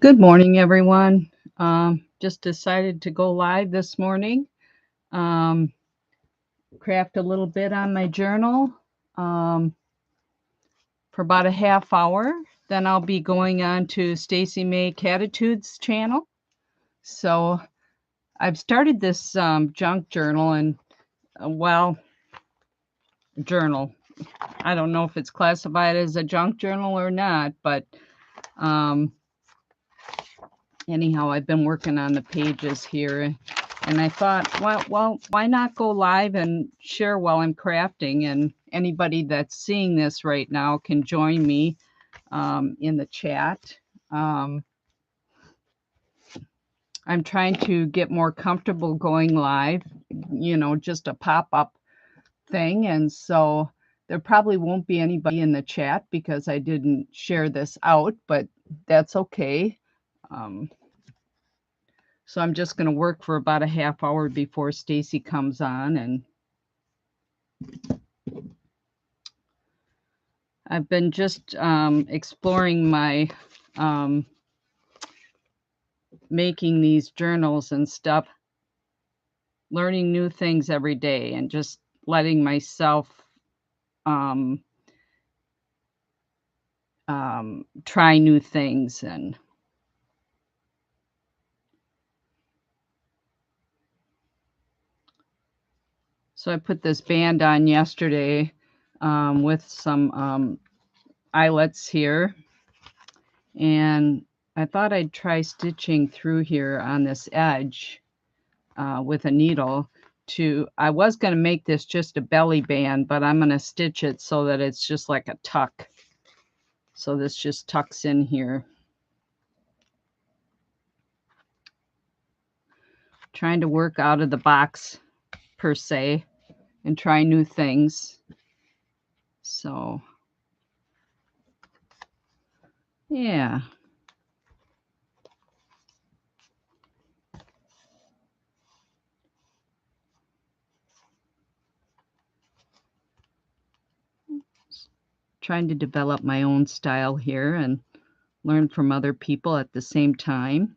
Good morning, everyone. Just decided to go live this morning, um, craft a little bit on my journal um, for about a half hour. Then I'll be going on to Stacy May Catitudes channel. So I've started this junk journal and, well, journal. I don't know if it's classified as a junk journal or not, but um, anyhow, I've been working on the pages here, and I thought, well, why not go live and share while I'm crafting? And anybody that's seeing this right now can join me in the chat. Um, I'm trying to get more comfortable going live, just a pop up thing. And so there probably won't be anybody in the chat because I didn't share this out, but that's okay. Um, So I'm just going to work for about a half hour before Stacy comes on, and I've been just exploring my um, making these journals and stuff, learning new things every day, and just letting myself um, try new things. And so I put this band on yesterday with some eyelets here, and I thought I'd try stitching through here on this edge with a needle. I was going to make this just a belly band, but I'm going to stitch it so that it's just like a tuck. So this just tucks in here. Trying to work out of the box per se and try new things. So yeah. Trying to develop my own style here and learn from other people at the same time.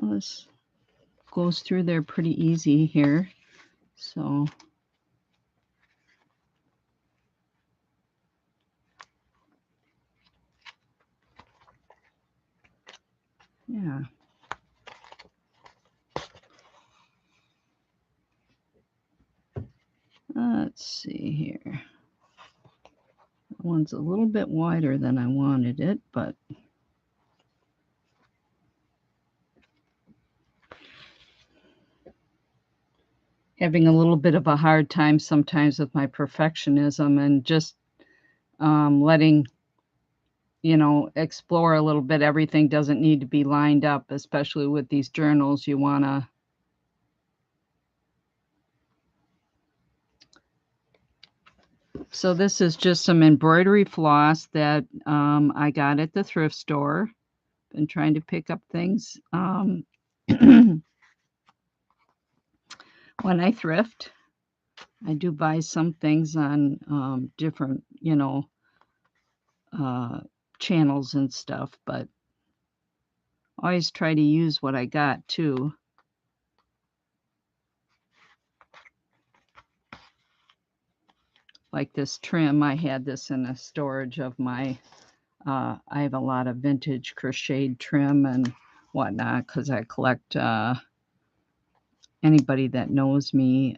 Well, this goes through there pretty easy here. So yeah. Let's see here. That one's a little bit wider than I wanted it, but having a little bit of a hard time sometimes with my perfectionism and just letting, explore a little bit. Everything doesn't need to be lined up, especially with these journals. You want to. So this is just some embroidery floss that I got at the thrift store. Been trying to pick up things when I thrift. I do buy some things on different, uh, channels and stuff, but always try to use what I got too. Like this trim, I had this in a storage of my, I have a lot of vintage crocheted trim and whatnot because I collect, anybody that knows me,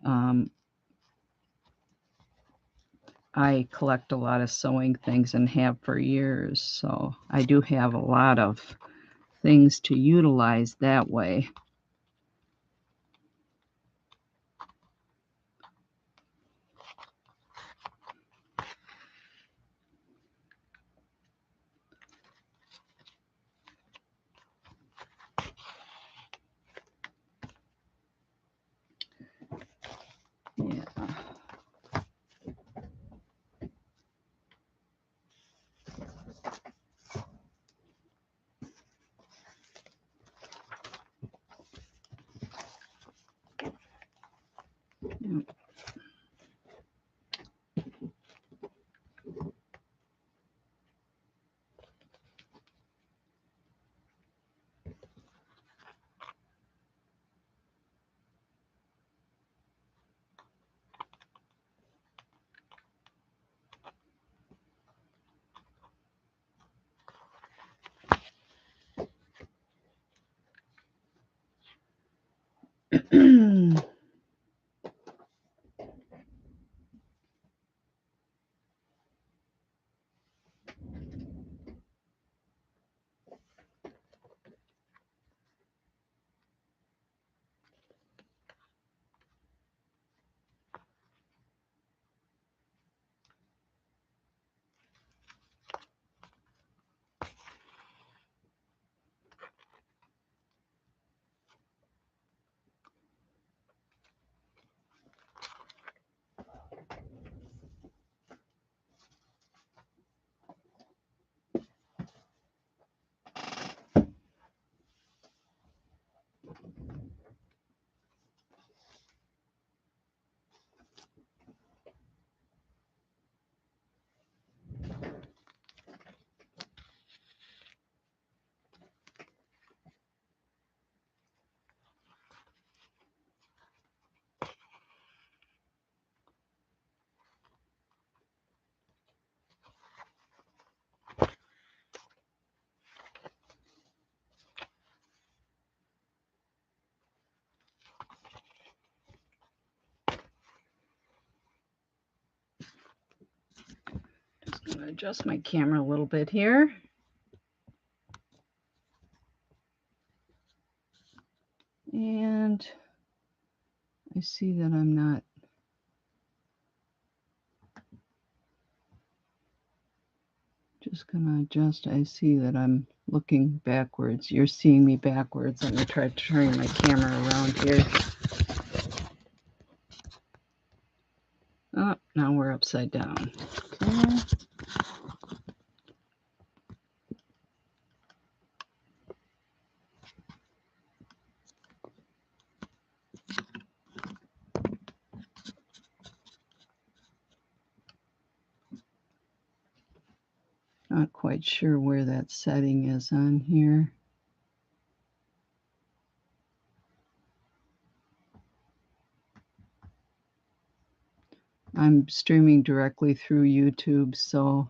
I collect a lot of sewing things and have for years. So I do have a lot of things to utilize that way. Yeah. Just going to adjust my camera a little bit here. And I see that I'm not. Just going to adjust. I see that I'm looking backwards. You're seeing me backwards. I'm going to try turning my camera around here. Oh, now we're upside down. Okay. Not quite sure where that setting is on here. I'm streaming directly through YouTube, so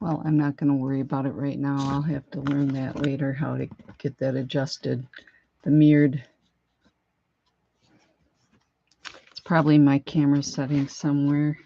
well, I'm not going to worry about it right now. I'll have to learn that later, how to get that adjusted. The mirrored. It's probably my camera setting somewhere.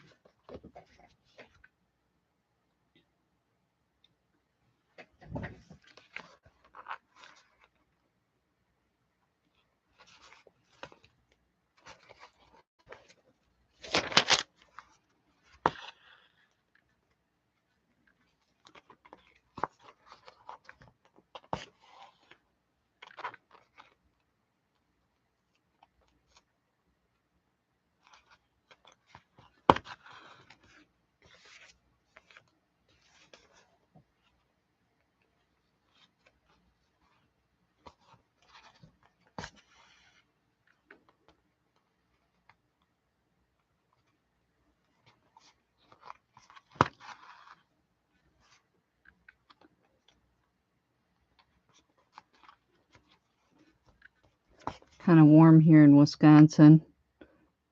Kind of warm here in Wisconsin,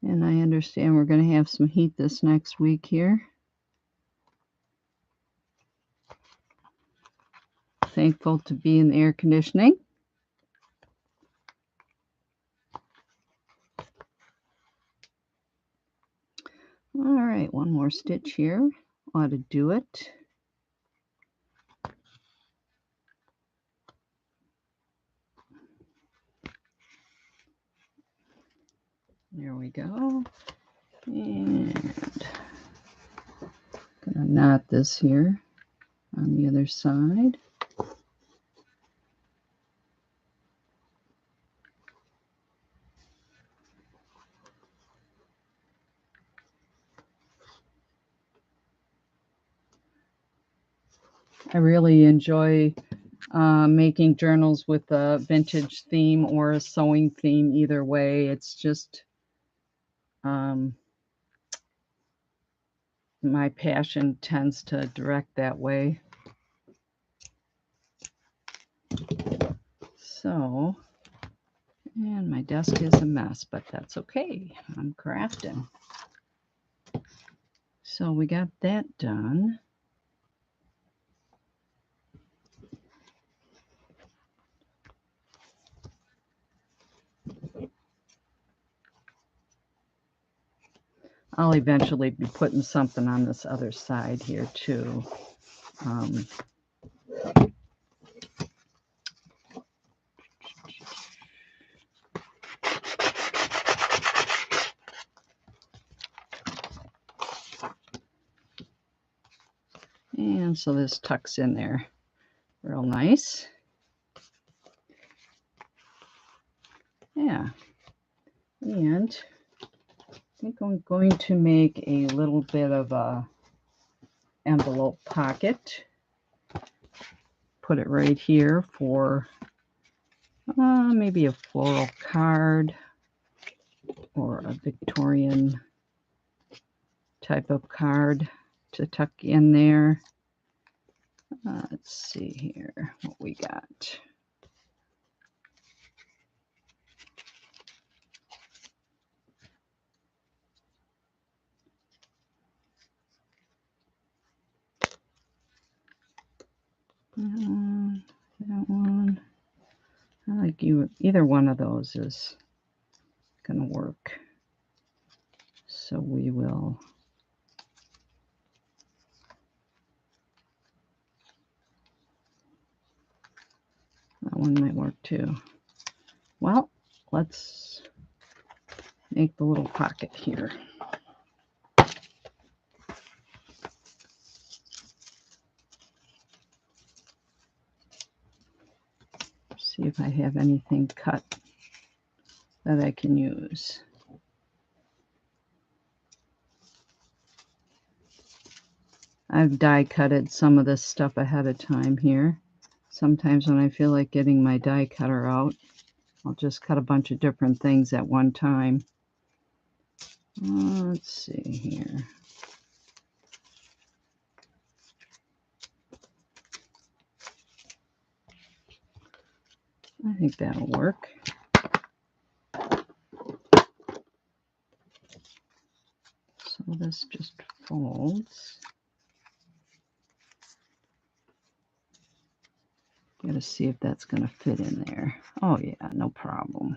and I understand we're going to have some heat this next week here. Thankful to be in the air conditioning. All right, one more stitch here. Ought to do it. There we go. And gonna knot this here on the other side. I really enjoy making journals with a vintage theme or a sewing theme. Either way, it's just my passion tends to direct that way. So, and my desk is a mess, but that's okay. I'm crafting. So we got that done. I'll eventually be putting something on this other side here too. And so this tucks in there real nice. Yeah. And I think I'm going to make a little bit of a envelope pocket. Put it right here for maybe a floral card or a Victorian type of card to tuck in there. Let's see here what we got. That one. I like either one of those is going to work. So we will that one might work too. Well, let's make the little pocket here. See if I have anything cut that I can use. I've die cutted some of this stuff ahead of time here. Sometimes when I feel like getting my die cutter out, I'll just cut a bunch of different things at one time. Let's see here. I think that'll work. So this just folds. Got to see if that's going to fit in there. Oh yeah, no problem.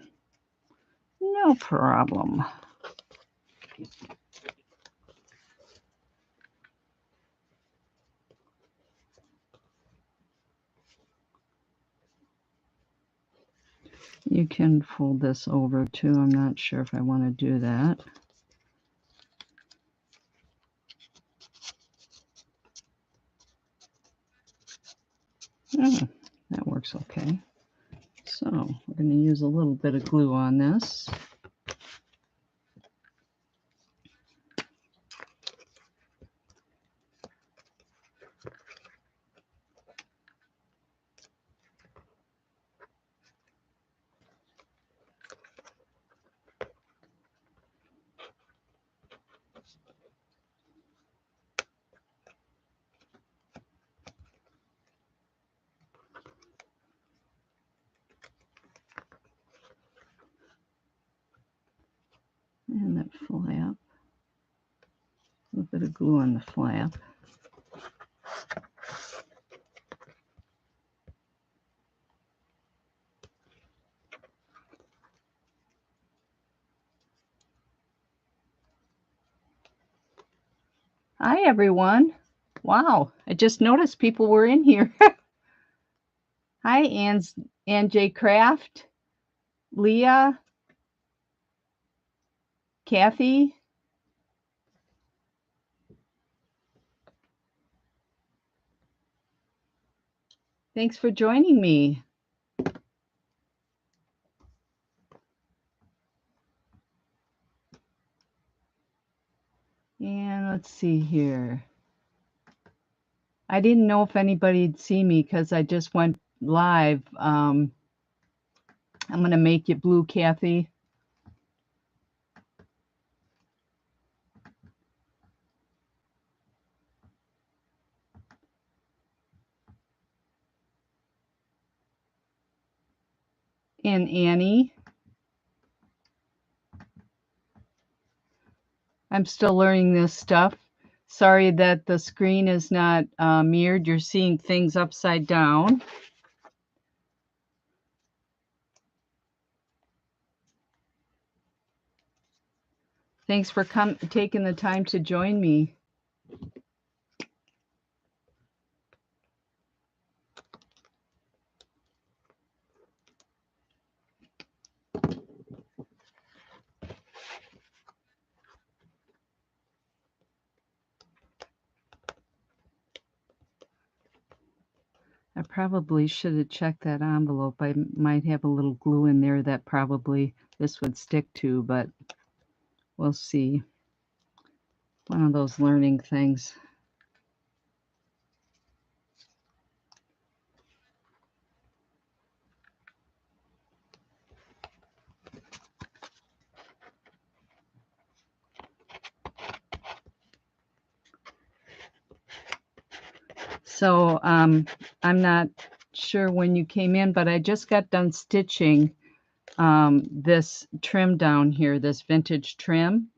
No problem. You can fold this over too. I'm not sure if I want to do that. That works okay. So we're going to use a little bit of glue on this. And that flap. A little bit of glue on the flap. Hi, everyone. Wow, I just noticed people were in here. Hi, Ann J. Craft, Leah, Kathy. Thanks for joining me. And let's see here. I didn't know if anybody'd see me because I just went live. I'm going to make it blue, Kathy. And Annie. I'm still learning this stuff. Sorry that the screen is not mirrored. You're seeing things upside down. Thanks for taking the time to join me. probably should have checked that envelope. I might have a little glue in there that probably this would stick to, but we'll see. One of those learning things. So I'm not sure when you came in, but I just got done stitching this trim down here, this vintage trim.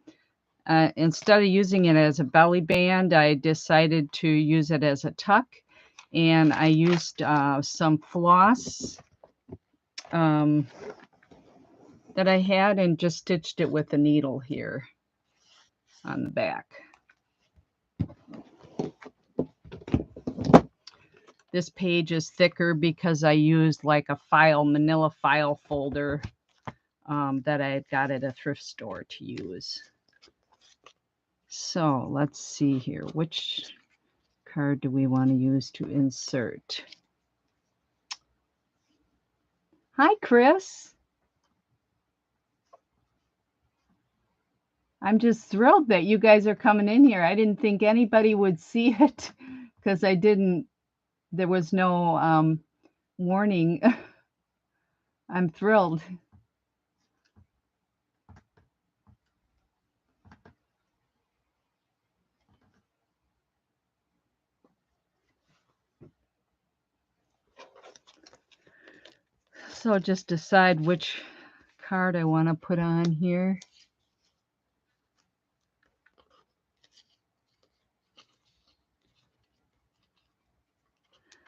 Instead of using it as a belly band, I decided to use it as a tuck, and I used some floss that I had and just stitched it with a needle here on the back. This page is thicker because I used like a manila file folder that I had got at a thrift store to use. So let's see here. Which card do we want to use to insert? Hi, Chris. I'm just thrilled that you guys are coming in here. I didn't think anybody would see it because there was no warning. I'm thrilled. So just decide which card I want to put on here.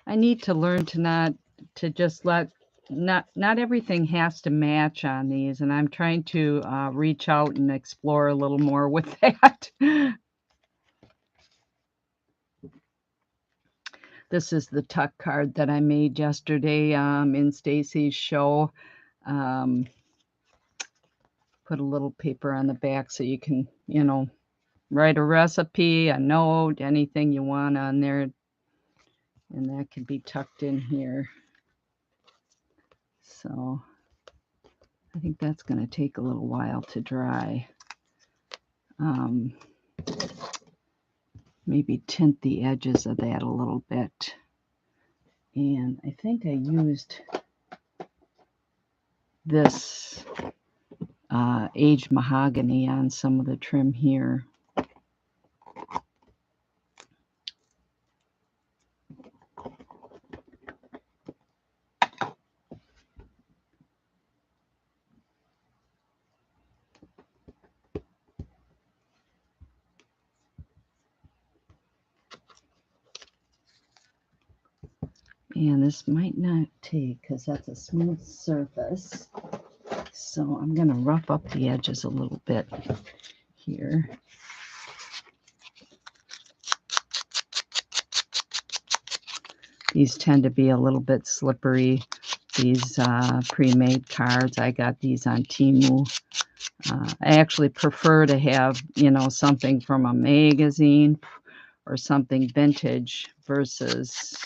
I need to learn to not everything has to match on these, and I'm trying to reach out and explore a little more with that. This is the tuck card that I made yesterday in Stacy's show. Put a little paper on the back so you can, write a recipe, a note, anything you want on there. And that can be tucked in here. So I think that's going to take a little while to dry. Maybe tint the edges of that a little bit. And I think I used this aged mahogany on some of the trim here. And this might not take because that's a smooth surface. So I'm going to rough up the edges a little bit here. These tend to be a little bit slippery. These pre-made cards, I got these on Temu. I actually prefer to have, something from a magazine or something vintage versus,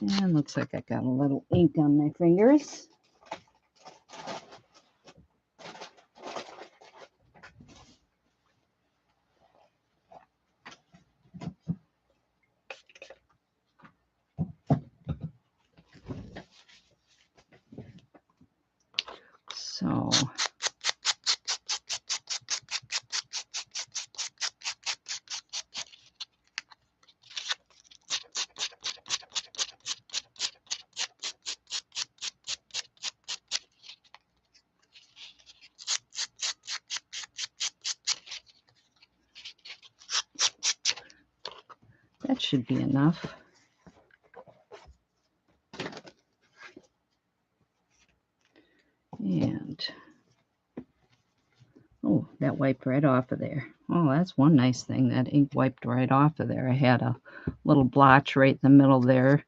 and looks like I got a little ink on my fingers. So that should be enough. And, oh, that wiped right off of there. Oh, that's one nice thing. That ink wiped right off of there. I had a little blotch right in the middle there.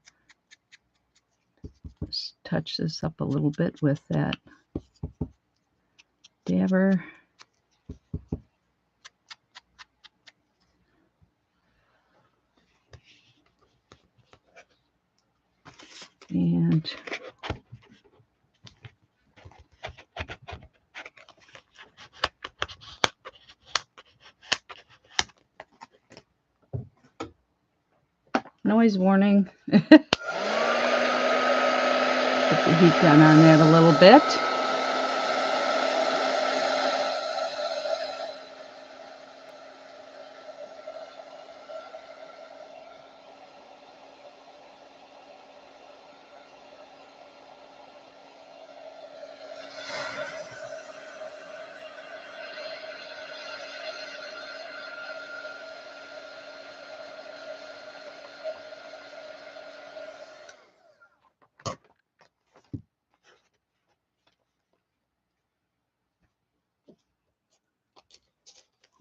Just touch this up a little bit with that dabber. moment. Noise warning. Put the heat gun on that a little bit.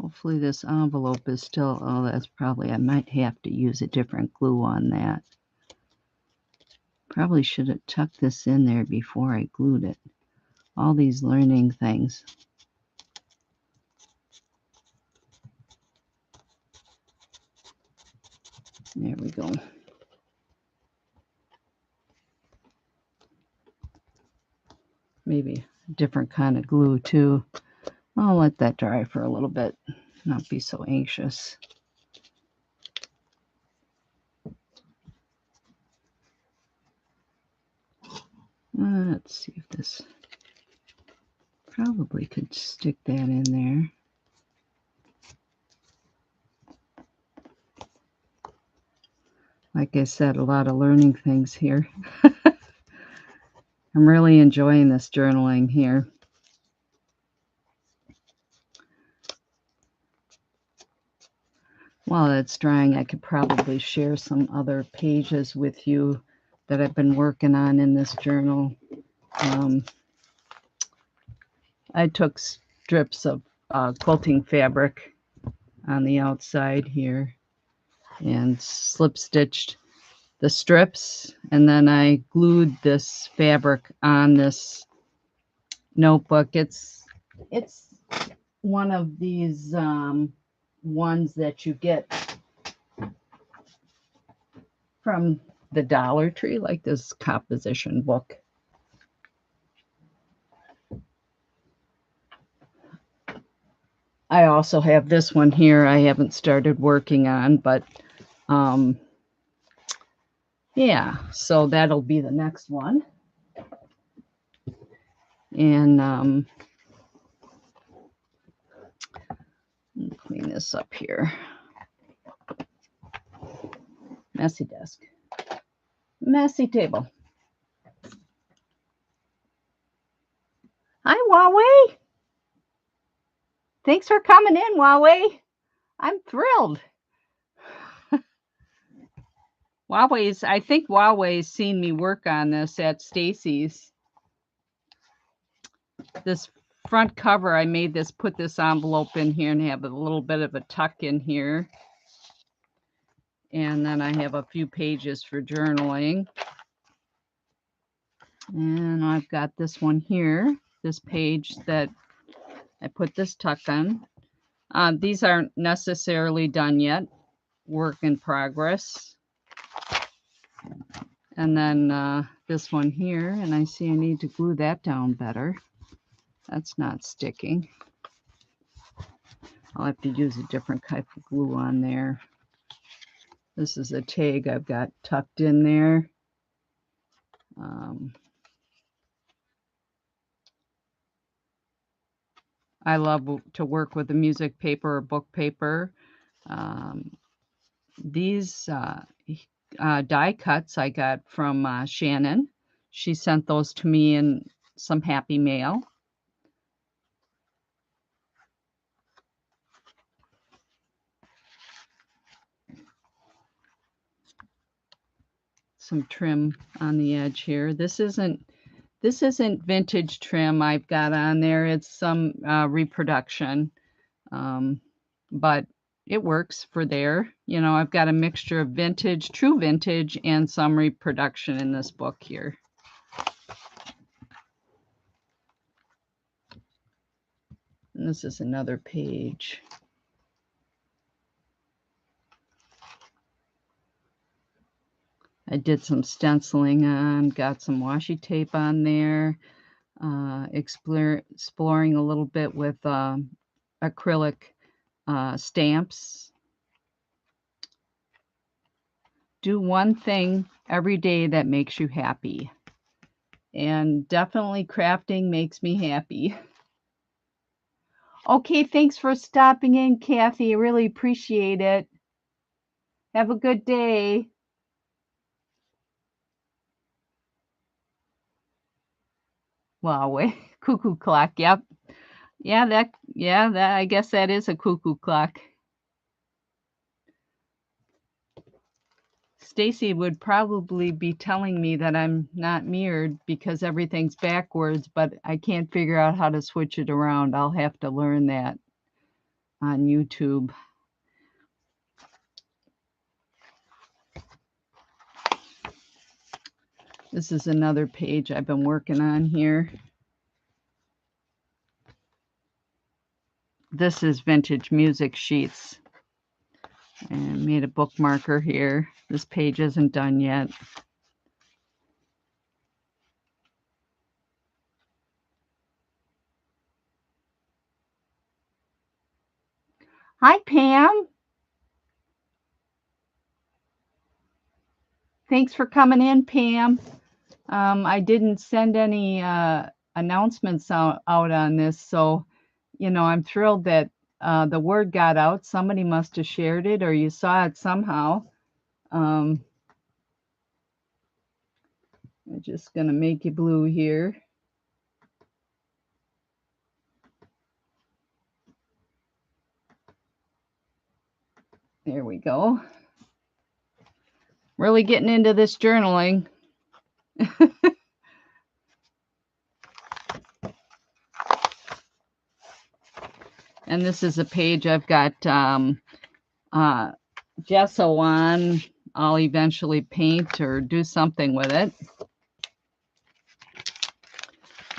Hopefully this envelope is still, oh, that's probably, I might have to use a different glue on that. Probably should have tucked this in there before I glued it. All these learning things. There we go. Maybe a different kind of glue too. I'll let that dry for a little bit. Not be so anxious. Let's see if this probably could stick that in there. Like I said, a lot of learning things here. I'm really enjoying this journaling here. While that's drying, I could probably share some other pages with you that I've been working on in this journal. I took strips of quilting fabric on the outside here and slip stitched the strips, and then I glued this fabric on this notebook. It's one of these ones that you get from the Dollar Tree, like this composition book. I also have this one here I haven't started working on, but yeah, so that'll be the next one. And clean this up here. Messy desk. Messy table. Hi, Huawei. Thanks for coming in, Huawei. I'm thrilled. I think Huawei's seen me work on this at Stacy's. This front cover, I made this, put this envelope in here and have a little bit of a tuck in here. And then I have a few pages for journaling. And I've got this one here, this page that I put this tuck on. These aren't necessarily done yet, work in progress. And then this one here, and I see I need to glue that down better. That's not sticking. I'll have to use a different type of glue on there. This is a tag I've got tucked in there. I love to work with the music paper or book paper. These die cuts I got from Shannon. She sent those to me in some happy mail. Some trim on the edge here. This isn't vintage trim I've got on there. It's some reproduction, but it works for there. You know, I've got a mixture of vintage, true vintage, and some reproduction in this book here. And this is another page. I did some stenciling on, got some washi tape on there, exploring a little bit with acrylic stamps. Do one thing every day that makes you happy. And definitely crafting makes me happy. Okay, thanks for stopping in, Kathy. I really appreciate it. Have a good day. Well, wait, cuckoo clock. Yep. Yeah, that I guess that is a cuckoo clock. Stacy would probably be telling me that I'm not mirrored because everything's backwards, but I can't figure out how to switch it around. I'll have to learn that on YouTube. This is another page I've been working on here. This is vintage music sheets. And made a bookmarker here. This page isn't done yet. Hi, Pam. Thanks for coming in, Pam. I didn't send any announcements out on this, so, you know, I'm thrilled that the word got out. Somebody must have shared it or you saw it somehow. I'm just going to make it blue here. There we go. Really getting into this journaling. And this is a page I've got gesso on. I'll eventually paint or do something with it.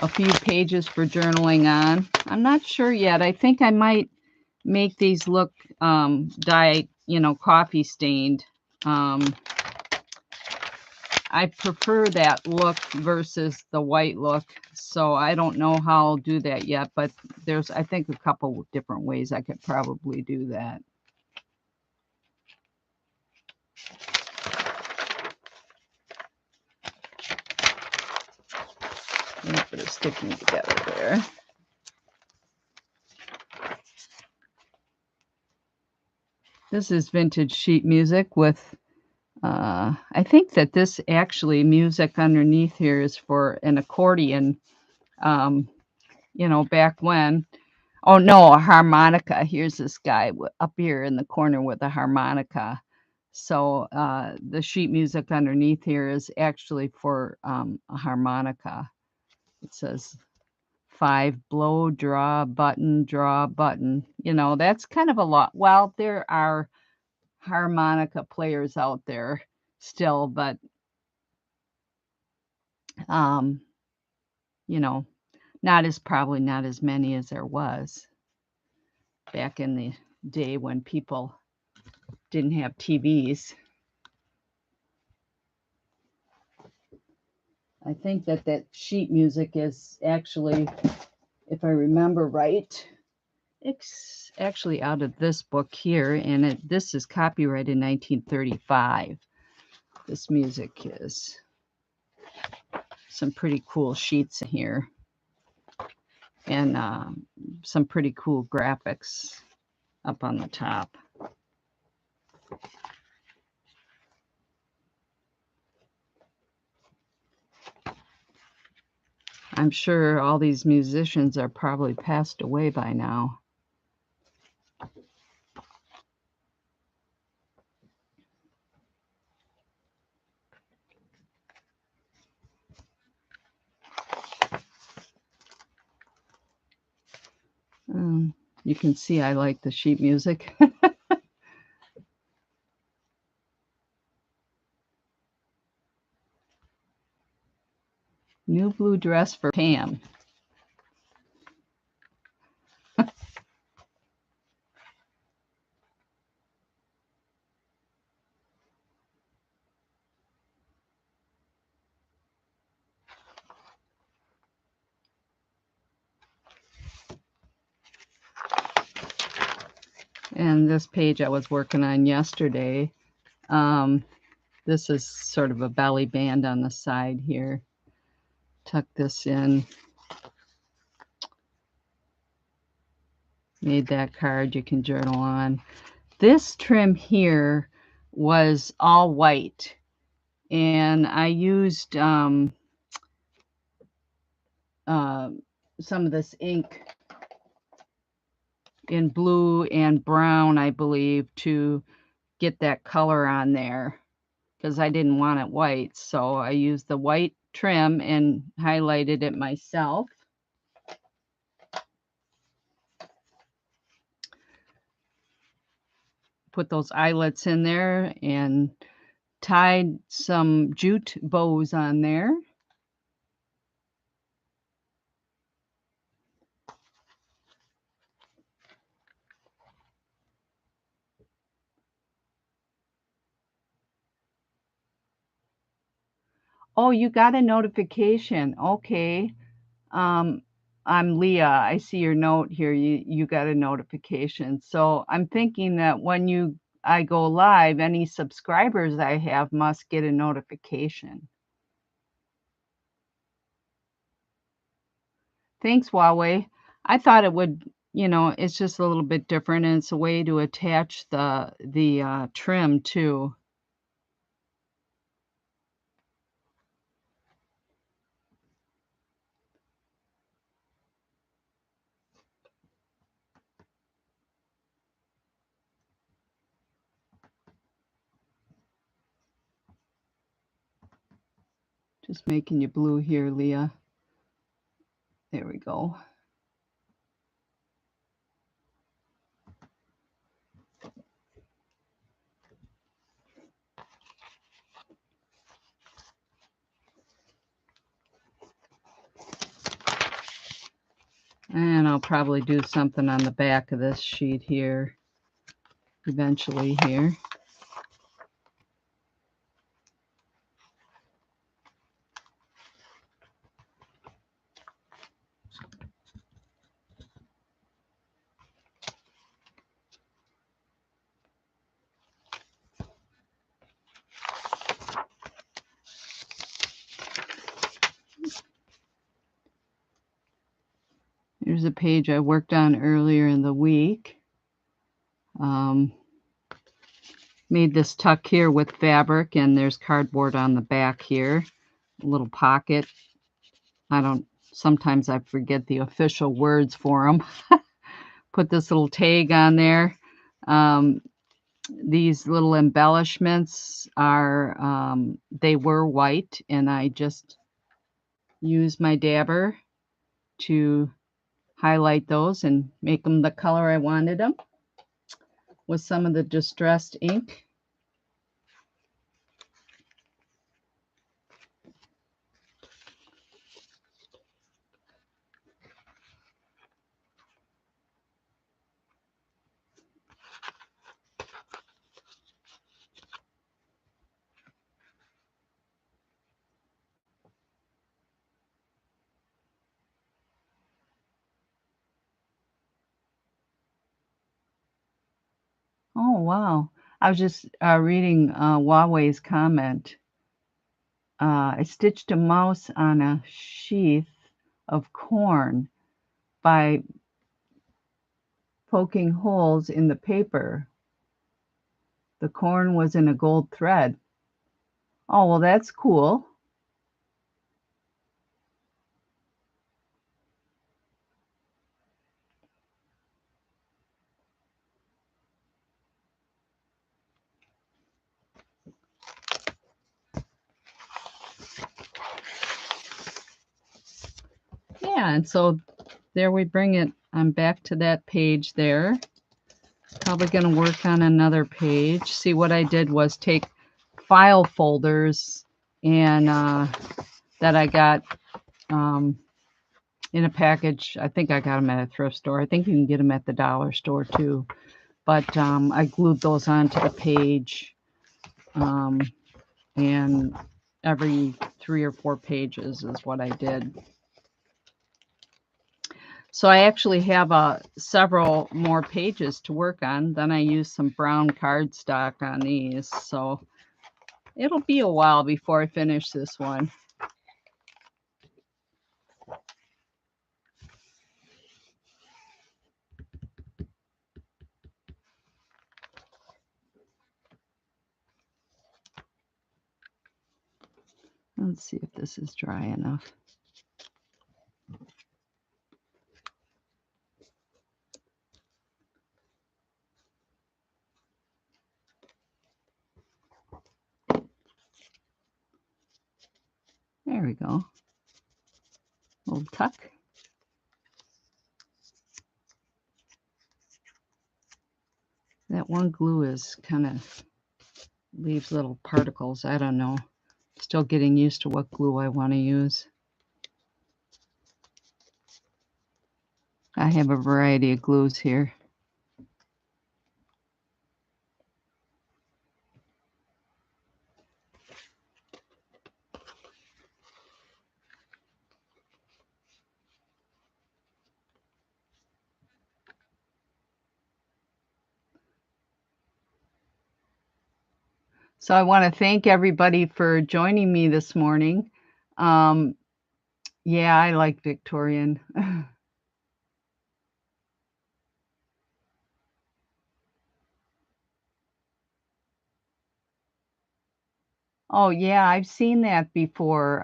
A few pages for journaling on. I'm not sure yet. I think I might make these look coffee stained. I prefer that look versus the white look, so I don't know how I'll do that yet, but there's, I think, a couple different ways I could probably do that. A little bit of sticking together there. This is vintage sheet music with, I think that this actually music underneath here is for an accordion, you know, back when. Oh no, a harmonica. Here's this guy up here in the corner with a harmonica. So the sheet music underneath here is actually for a harmonica. It says 5 blow, draw, button, draw, button. You know, that's kind of a lot. Well, there are harmonica players out there still, but you know, probably not as many as there was back in the day when people didn't have TVs. I think that sheet music is actually, if I remember right, it's actually out of this book here, and this is copyrighted in 1935. This music is some pretty cool sheets in here, and some pretty cool graphics up on the top. I'm sure all these musicians are probably passed away by now. You can see I like the sheet music. New blue dress for Pam. And this page I was working on yesterday. This is sort of a belly band on the side here. Tuck this in. Made that card you can journal on. This trim here was all white, and I used some of this ink in blue and brown, I believe, to get that color on there, because I didn't want it white. So I used the white trim and highlighted it myself. Put those eyelets in there and tied some jute bows on there. Oh, you got a notification. Okay. I'm Leah. I see your note here. You got a notification. So I'm thinking that when I go live, any subscribers I have must get a notification. Thanks, Huawei. I thought it would, it's just a little bit different, and it's a way to attach the trim too. Just making you blue here, Leah. There we go. And I'll probably do something on the back of this sheet here eventually here. Here's a page I worked on earlier in the week. Made this tuck here with fabric, and there's cardboard on the back here. A little pocket. Sometimes I forget the official words for them. Put this little tag on there. These little embellishments they were white, and I just used my dabber to highlight those and make them the color I wanted them with some of the distressed ink. Oh, wow. I was just reading Huawei's comment. I stitched a mouse on a sheath of corn by poking holes in the paper. The corn was in a gold thread. Oh, well, that's cool. Yeah, and so there we bring it. I'm back to that page there. Probably going to work on another page. See, what I did was take file folders and that I got in a package. I think I got them at a thrift store. I think you can get them at the dollar store too. But I glued those onto the page, and every 3 or 4 pages is what I did. So I actually have several more pages to work on. Then I use some brown cardstock on these. So it'll be a while before I finish this one. Let's see if this is dry enough. There we go. Little tuck. That one glue is kind of leaves little particles. I don't know. Still getting used to what glue I want to use. I have a variety of glues here. So I want to thank everybody for joining me this morning. Yeah, I like Victorian. Oh, yeah, I've seen that before.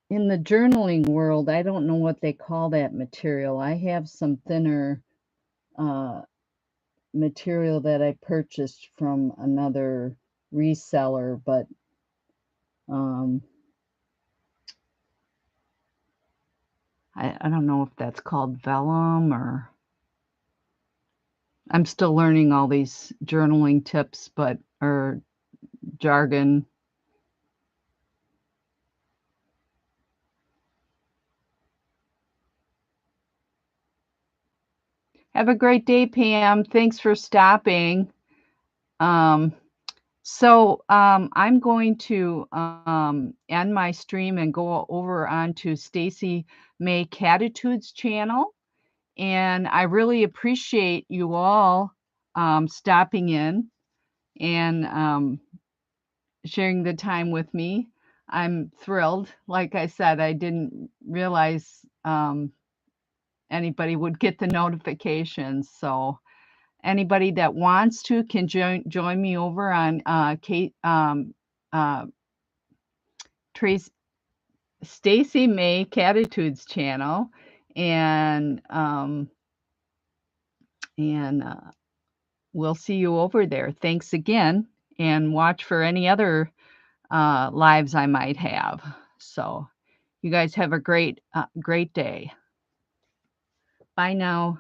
In the journaling world, I don't know what they call that material. I have some thinner material that I purchased from another reseller, but I don't know if that's called vellum or I'm still learning all these journaling tips, or jargon. Have a great day, Pam. Thanks for stopping. I'm going to end my stream and go over onto Stacy May Catitudes channel. And I really appreciate you all stopping in and sharing the time with me. I'm thrilled. Like I said, I didn't realize anybody would get the notifications. So anybody that wants to can join me over on Trace Stacy May Catitudes channel, and we'll see you over there. Thanks again, and watch for any other lives I might have. So you guys have a great day. Bye now.